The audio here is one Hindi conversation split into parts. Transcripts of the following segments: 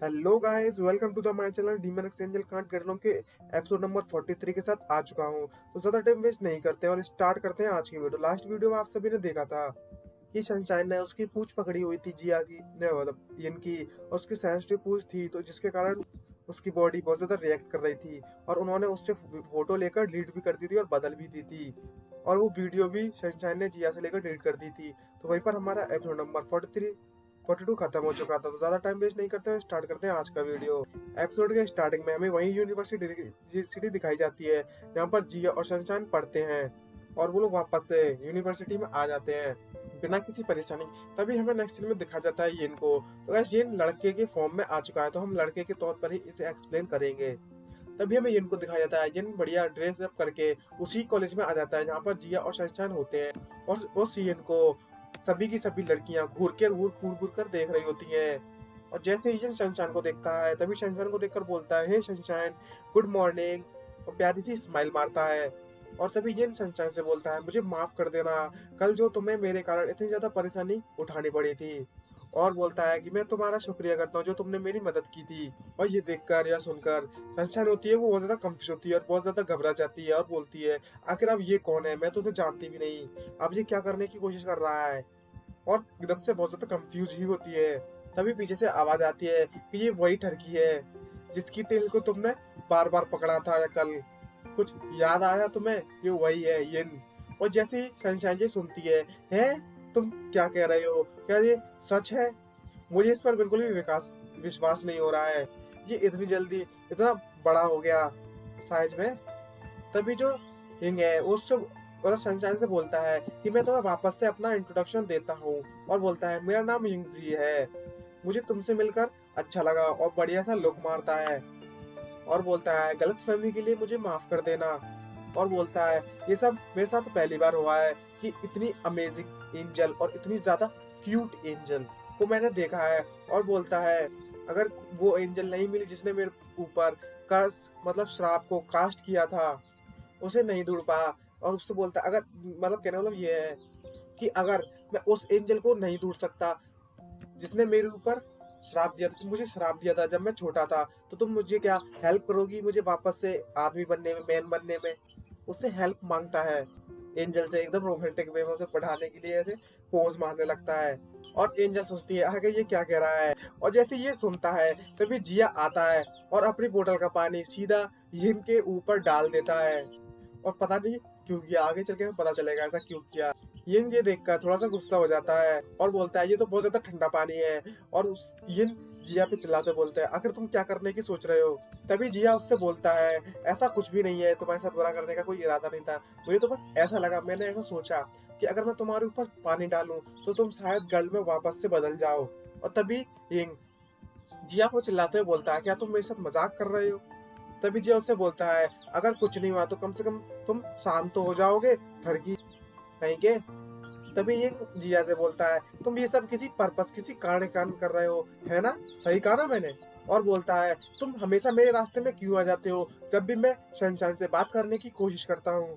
Hello guys, welcome to the my channel डीमन एक्सचेंजल कांट गैरलों के एपिसोड नंबर 43 के साथ आ चुका हूं। तो ज्यादा टाइम वेस्ट नहीं करते और स्टार्ट करते हैं आज की वीडियो। लास्ट वीडियो में आप सभी ने देखा था कि सनशाइन ने उसकी पूंछ पकड़ी हुई थी, जिया की ने मतलब इनकी, और उसकी सेंसिटिव पूंछ थी, तो जिसके कारण उसकी बॉडी बहुत ज्यादा रिएक्ट कर रही थी और उन्होंने उससे फोटो लेकर डिलीट भी कर दी थी और बदल भी दी थी। और वो वीडियो भी सनशाइन ने जिया से लेकर डिलीट कर दी थी। तो वहीं पर हमारा एपिसोड नंबर 42 खत्म हो चुका था। तो ज्यादा टाइम वेस्ट नहीं करते हुए स्टार्ट करते हैं आज का वीडियो। एपिसोड के स्टार्टिंग में हमें वही यूनिवर्सिटी दिखाई जाती है जहाँ पर जिया और सनशाइन पढ़ते हैं और वो लोग वापस से यूनिवर्सिटी में आ जाते हैं बिना किसी परेशानी। तभी हमें नेक्स्ट सीन में दिखा जाता है यिन को। तो गाइस, यिन लड़के के फॉर्म में आ चुका है, तो हम लड़के के तौर पर ही इसे एक्सप्लेन करेंगे। तभी हमें यिन को दिखाया जाता है, यिन बढ़िया ड्रेस अप करके उसी कॉलेज में आ जाता है जहाँ पर जिया और सनशाइन होते हैं। और उस यिन को सभी की सभी लड़कियां घूर घूर कर देख रही होती हैं। और जैसे ही यिन सनशाइन को देखता है, तभी सनशाइन को देखकर बोलता है, हे सनशाइन, गुड मॉर्निंग, और प्यारी सी स्माइल मारता है। और तभी यिन सनशाइन से बोलता है, मुझे माफ कर देना, कल जो तुम्हें मेरे कारण इतनी ज्यादा परेशानी उठानी पड़ी थी। और बोलता है कि मैं तुम्हारा शुक्रिया करता हूँ जो तुमने मेरी मदद की थी। और ये देखकर या सुनकर सनशाइन होती है, वो बहुत ज्यादा कंफ्यूज होती है और बहुत ज्यादा घबरा जाती है और बोलती है, आखिर अब ये कौन है, मैं तो उसे जानती भी नहीं, अब ये क्या करने की कोशिश कर रहा है। और एकदम से बहुत ज्यादा कंफ्यूज ही होती है। तभी पीछे से आवाज आती है कि ये वही ठरकी है जिसकी टेल को तुमने बार बार पकड़ा था, या कल कुछ याद आया तुम्हें, ये वही है यिन। और जैसे ही सनशाइन जी सुनती है, तुम क्या कह रहे हो, क्या ये सच है? मुझे इस पर बिल्कुल भी विश्वास नहीं हो रहा है, ये इतनी जल्दी इतना बड़ा हो गया साइज में। तभी जो हिंग है वो उससे मतलब सनशाइन से बोलता है कि मैं तुम्हें वापस से अपना इंट्रोडक्शन देता हूँ। और बोलता है, मेरा नाम यिंग जी है, मुझे तुमसे मिलकर अच्छा लगा, और बढ़िया सा लुक मारता है। और बोलता है, गलतफहमी के लिए मुझे माफ कर देना। और बोलता है, ये सब मेरे साथ पहली बार हुआ है कि इतनी अमेजिंग एंजल और इतनी ज्यादा क्यूट एंजल को मैंने देखा है। और बोलता है, अगर वो एंजल नहीं मिली जिसने मेरे ऊपर का मतलब श्राप को कास्ट किया था, उसे नहीं ढूंढ पाया। और उससे बोलता है, अगर मतलब कहने मतलब ये है कि अगर मैं उस एंजल को नहीं ढूंढ सकता जिसने मेरे ऊपर श्राप दिया था, तुम मुझे श्राप दिया था जब मैं छोटा था, तो तुम मुझे क्या हेल्प करोगी मुझे वापस से आदमी बनने में, मैन बनने में? उससे हेल्प मांगता है एंजल से, एकदम रोमांटिक वे में उसे पढ़ाने के लिए ऐसे पोज मारने लगता है। और एंजल सोचती है, आगे ये क्या कह रहा है। और जैसे ये सुनता है, तभी जिया आता है और अपनी बोतल का पानी सीधा यिन के ऊपर डाल देता है। और पता नहीं क्यों किया, आगे चल के हमें पता चलेगा ऐसा क्यों किया। यिन ये देखकर थोड़ा सा गुस्सा हो जाता है और बोलता है, ये तो बहुत ज्यादा ठंडा पानी है। और उस यिन जिया पे चिल्लाते बोलते हैं, आखिर तुम क्या करने की सोच रहे हो? तभी जिया उससे बोलता है, ऐसा कुछ भी नहीं है, तुम्हारे साथ बुरा करने का कोई इरादा नहीं था, मुझे तो बस ऐसा लगा, मैंने ऐसा सोचा कि अगर मैं तुम्हारे ऊपर पानी डालूं तो तुम शायद गर्ल में वापस से बदल जाओ। और तभी यिन जिया को चिल्लाते हुए बोलता है, क्या तुम मेरे साथ मजाक कर रहे हो? तभी जिया उससे बोलता है, अगर कुछ नहीं हुआ तो कम से कम तुम शांत तो हो जाओगे, ठरकी कहीं के। तभी ये जिया से बोलता है, तुम ये सब किसी पर्पस, किसी कारण के कारण कर रहे हो, है ना? सही कहा ना मैंने? और बोलता है, तुम हमेशा मेरे रास्ते में क्यों आ जाते हो जब भी मैं सनशाइन से बात करने की कोशिश करता हूँ?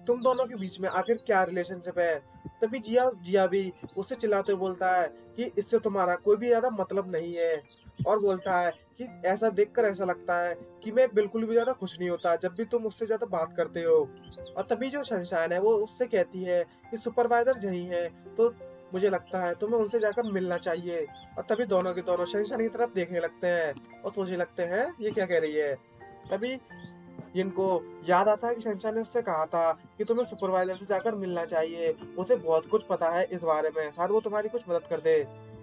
तुम दोनों के बीच में आखिर क्या रिलेशनशिप है? तभी जिया जिया भी उससे चिल्लाते हुए बोलता है कि इससे तुम्हारा कोई भी ज्यादा मतलब नहीं है। और बोलता है कि ऐसा देखकर ऐसा लगता है कि मैं बिल्कुल भी ज्यादा खुश नहीं होता जब भी तुम उससे ज्यादा बात करते हो। और तभी जो सनशाइन है वो उससे कहती है कि सुपरवाइजर यही है, तो मुझे लगता है तुम्हें उनसे जाकर मिलना चाहिए। और तभी दोनों के दोनों सनशाइन की तरफ देखने लगते हैं और सोचने लगते हैं, ये क्या कह रही है। तभी इनको याद आता है कि शहनशाह ने उससे कहा था कि तुम्हें सुपरवाइजर से जाकर मिलना चाहिए, उसे बहुत कुछ पता है इस बारे में, शायद वो तुम्हारी कुछ मदद कर दे।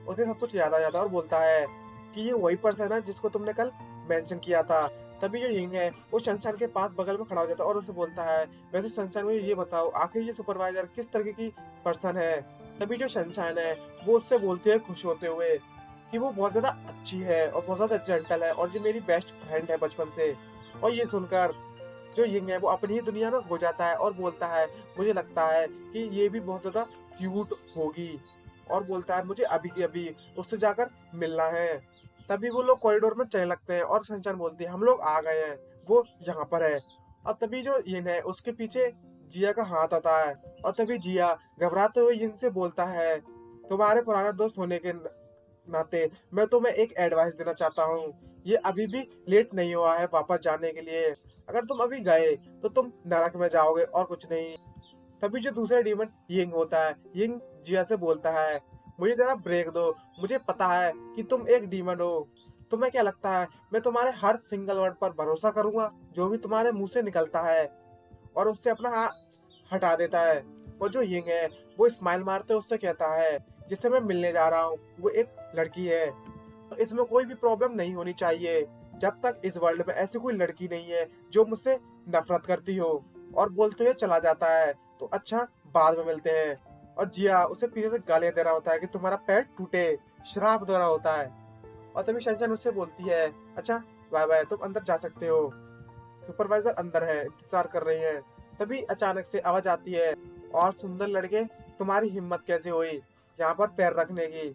उसे सब कुछ याद आ जाता है और बोलता है कि ये वही पर्सन है जिसको तुमने कल मेंशन किया था। तभी जो यिंग है वो शनशान के पास बगल में खड़ा हो जाता है और उसे बोलता है, वैसे शनशान मुझे ये बताओ, आखिर ये सुपरवाइजर किस तरह की पर्सन है? तभी जो शनशान है वो उससे बोलती है खुश होते हुए कि वो बहुत ज्यादा अच्छी है और बहुत ज्यादा जेंटल है और ये मेरी बेस्ट फ्रेंड है बचपन से। और ये सुनकर जो यिंग है वो अपनी ही दुनिया में खो जाता है और बोलता है, मुझे लगता है कि ये भी बहुत ज्यादा क्यूट होगी। और बोलता है, मुझे अभी के अभी उससे जाकर मिलना है। तभी वो लोग कॉरिडोर में चलने लगते हैं और सनचान बोलती है, हम लोग आ गए हैं, वो यहाँ पर है। और तभी जो यिन है उसके पीछे जिया का हाथ आता है। और तभी जिया घबराते हुए यिन से बोलता है, तुम्हारे पुराने दोस्त होने के नाते मैं तुम्हें एक एडवाइस देना चाहता हूँ। ये अभी भी लेट नहीं हुआ है वापस जाने के लिए। अगर तुम अभी गए तो तुम नरक में जाओगे और कुछ नहीं। तभी जो दूसरा डीमन यिंग होता है, यिंग जिया से बोलता है, मुझे जरा ब्रेक दो। मुझे पता है कि तुम एक डीमन हो। तुम्हें क्या लगता है मैं तुम्हारे हर सिंगल वर्ड पर भरोसा करूंगा जो भी तुम्हारे मुंह से निकलता है? और उससे अपना हाथ हटा देता है। और जो यिंग है वो स्माइल मारते उससे कहता है, जिससे मैं मिलने जा रहा हूँ वो एक लड़की है। तो इसमें कोई भी प्रॉब्लम नहीं होनी चाहिए जब तक इस वर्ल्ड में ऐसी कोई लड़की नहीं है जो मुझसे नफरत करती हो। और बोलते हुए चला जाता है। तो अच्छा, बाद में मिलते हैं। और जिया उसे पीछे से गालियां दे रहा होता है कि तुम्हारा पैर टूटे, श्राप दे रहा होता है। और तभी शंशन उससे बोलती है, अच्छा बाय बाय, तुम अंदर जा सकते हो। सुपरवाइजर अंदर है, इंतजार कर रही है। तभी अचानक से आवाज आती है, और सुंदर लड़के, तुम्हारी हिम्मत कैसे हुई यहाँ पर पैर रखने की?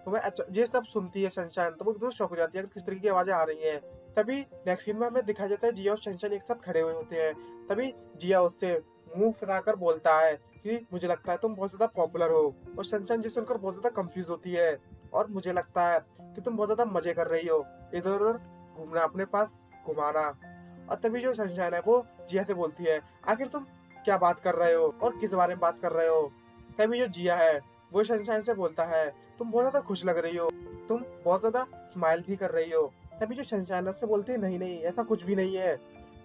तुम्हें अच्छा, ये सब सुनती है सनशाइन तो वो एकदम शॉक हो जाती है कि किस तरीके की आवाजें आ रही हैं। तभी नेक्स्ट सीन में हमें दिखाया जाता है जिया और सनशाइन एक साथ खड़े हुए होते हैं। तभी जिया उससे मुंह फिराकर बोलता है कि मुझे लगता है तुम बहुत ज्यादा पॉपुलर हो। और सनशाइन जिसे सुनकर बहुत ज्यादा कंफ्यूज होती है। और मुझे लगता है कि तुम बहुत ज्यादा मजे कर रही हो, इधर उधर घूमना, अपने पास घुमाना। और तभी जो सनशाइन है वो जिया से बोलती है, आखिर तुम क्या बात कर रहे हो और किस बारे में बात कर रहे हो? तभी जो जिया है वो सनशाइन से बोलता है, तुम बहुत ज्यादा खुश लग रही हो, तुम बहुत ज्यादा स्माइल भी कर रही हो। तभी जो सनशाइन उससे बोलती है, नहीं नहीं ऐसा कुछ भी नहीं है।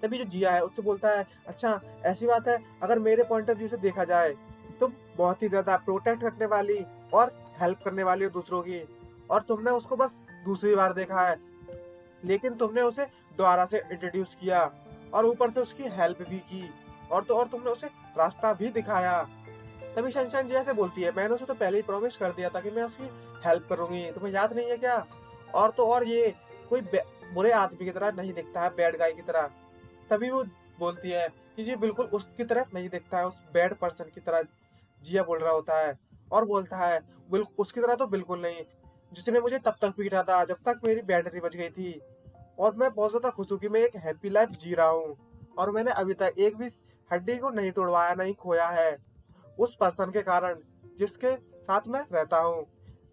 तभी जो जिया है उससे बोलता है, अच्छा ऐसी बात है, अगर मेरे पॉइंट ऑफ व्यू से देखा जाए तुम बहुत ही ज्यादा प्रोटेक्ट करने वाली और हेल्प करने वाली हो दूसरों की। और तुमने उसको बस दूसरी बार देखा है, लेकिन तुमने उसे दोबारा से इंट्रोड्यूस किया और ऊपर से उसकी हेल्प भी की। और तो और तुमने उसे रास्ता भी दिखाया। तभी सनशाइन जैसे बोलती है, मैंने उसे तो पहले ही प्रॉमिस कर दिया था कि मैं उसकी हेल्प करूंगी, तुम्हें याद नहीं है क्या? और तो और ये कोई बुरे आदमी की तरह नहीं दिखता है, बैड गाय की तरह। तभी वो बोलती है कि ये बिल्कुल उसकी तरह नहीं दिखता है, उस बैड पर्सन की तरह जिया बोल रहा होता है। और बोलता है, बिल्कुल उसकी तरह तो बिल्कुल नहीं, जिसने मुझे तब तक पीटा था जब तक मेरी बैटरी बच गई थी। और मैं बहुत ज्यादा खुश हूँ कि मैं एक हैप्पी लाइफ जी रहा हूँ। और मैंने अभी तक एक भी हड्डी को नहीं तोड़वाया, नहीं खोया है उस पर्सन के कारण जिसके साथ मैं रहता हूँ।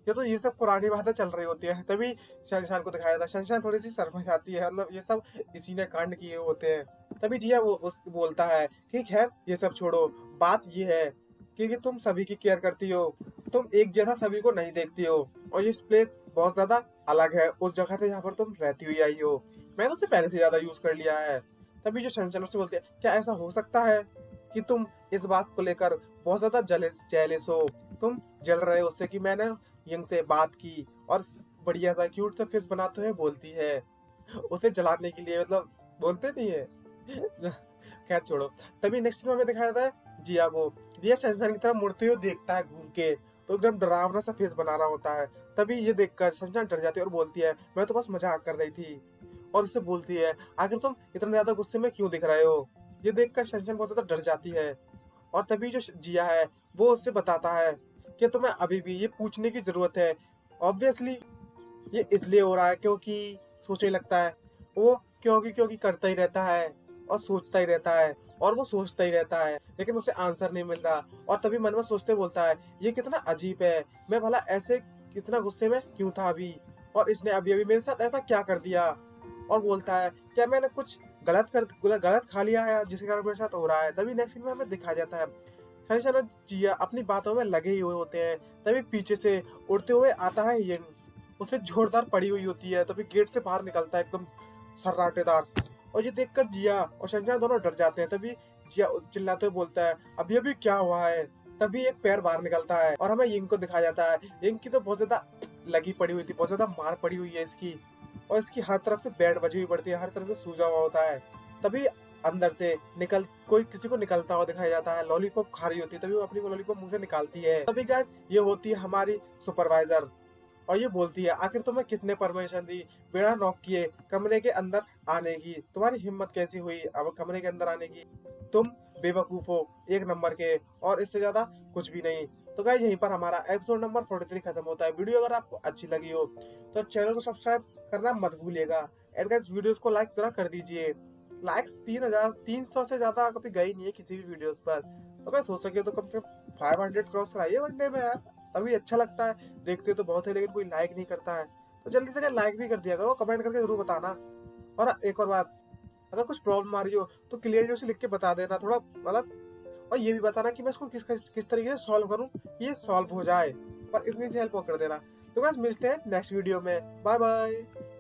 ये सब पुरानी बातें चल रही होती है। तभी शनशान को दिखाया था, शनशान थोड़ी सी शर्मा जाती है, मतलब ये सब इसी ने कांड किए होते हैं। तभी जिया वो बोलता है कि खैर ये सब छोड़ो, बात ये है कि तुम सभी की केयर करती हो, तुम एक जैसा सभी को नहीं देखती हो। और ये प्लेस बहुत ज्यादा अलग है उस जगह से जहाँ पर तुम रहती हुई आई हो, मैंने उसे पहले से ज्यादा यूज कर लिया है। तभी जो शनशान उससे बोलते हैं, क्या ऐसा हो सकता है कि तुम इस बात को लेकर बहुत ज्यादा जेलस हो? तुम जल रहे हो उससे कि मैंने यंग से बात की और बढ़िया सा क्यूट सा फेस बनाते हुए बोलती है उसे जलाने के लिए, मतलब बोलते नहीं है। खैर छोड़ो। तभी नेक्स्ट में हमें दिखाया जाता है जिया को, जिया सनशाइन की तरफ मुड़ते हुए देखता है घूम के, तो एकदम डरावना सा फेस बना रहा होता है। तभी ये देखकर सनशाइन डर जाती है और बोलती है, मैं तो बस मजाक कर रही थी। और उससे बोलती है, आखिर तुम इतना ज्यादा गुस्से में क्यों दिख रहे हो? ये देखकर सनशाइन बहुत ज्यादा डर जाती है। और तभी जो जिया है वो उससे बताता है कि तुम्हें अभी भी ये पूछने की जरूरत है। ऑब्वियसली ये इसलिए हो रहा है क्योंकि सोचने लगता है वो, क्योंकि क्योंकि करता ही रहता है और सोचता ही रहता है और वो सोचता ही रहता है, लेकिन उसे आंसर नहीं मिलता। और तभी मन में सोचते बोलता है, ये कितना अजीब है, मैं भला ऐसे कितना गुस्से में क्यों था अभी, और इसने अभी अभी मेरे साथ ऐसा क्या कर दिया? और बोलता है, क्या मैंने कुछ गलत खा लिया है जिसके कारण मेरे साथ हो रहा है? तभी नेक्स्ट में हमें दिखाया जाता है शनिशर और जिया अपनी बातों में लगे ही हुए होते हैं। तभी पीछे से उड़ते हुए आता है ये, उसे जोरदार पड़ी हुई होती है। तभी गेट से बाहर निकलता है एकदम सर्राटेदार। और ये देखकर जिया और शनिशर दोनों डर जाते हैं। तभी जिया चिल्लाते हुए बोलता है, अभी अभी क्या हुआ है? तभी एक पैर बाहर निकलता है और हमें यिंग को दिखाया जाता है। यिंग की तो बहुत ज्यादा लगी पड़ी हुई थी, बहुत ज्यादा मार पड़ी हुई है इसकी, और इसकी हर तरफ से बेड बजी हुई पड़ती है, हर तरफ से सूजा हुआ होता है। तभी अंदर से निकल कोई किसी को निकलता हुआ दिखाया जाता है, लॉलीपॉप खा रही होती है। तभी वो अपनी लॉलीपॉप मुंह से निकालती है। तभी गाइस ये होती है हमारी सुपरवाइजर, और ये बोलती है, आखिर तुम्हें किसने परमिशन दी बिना नॉक किए कमरे के अंदर आने की? तुम्हारी हिम्मत कैसी हुई अब कमरे के अंदर आने की? तुम बेवकूफ हो एक नंबर के, और इससे ज्यादा कुछ भी नहीं। तो गाइस यहीं पर हमारा एपिसोड नंबर 43 खत्म होता है। वीडियो अगर आपको अच्छी लगी हो तो चैनल को सब्सक्राइब करना मत भूलिएगा। एंड गाइस वीडियोस को लाइक जरा कर दीजिए। लाइक्स 3,300 से ज्यादा कभी गई नहीं है किसी भी वीडियोस पर। तो गाइस हो सके तो कम से कम 500 क्रॉस कराइए वन डे में यार। तभी अच्छा लगता है। देखते तो बहुत है लेकिन कोई लाइक नहीं करता है। तो जल्दी से लाइक भी कर दिया करो, कमेंट करके ज़रूर बताना। और एक और बात, अगर कुछ प्रॉब्लम आ रही हो तो क्लियरली उसे लिख के बता देना थोड़ा, मतलब, और ये भी बताना कि मैं इसको किस तरीके से सॉल्व करूँ, ये सॉल्व हो जाए। पर इतनी सी हेल्प और कर देना। तो बस मिलते हैं नेक्स्ट वीडियो में। Bye bye.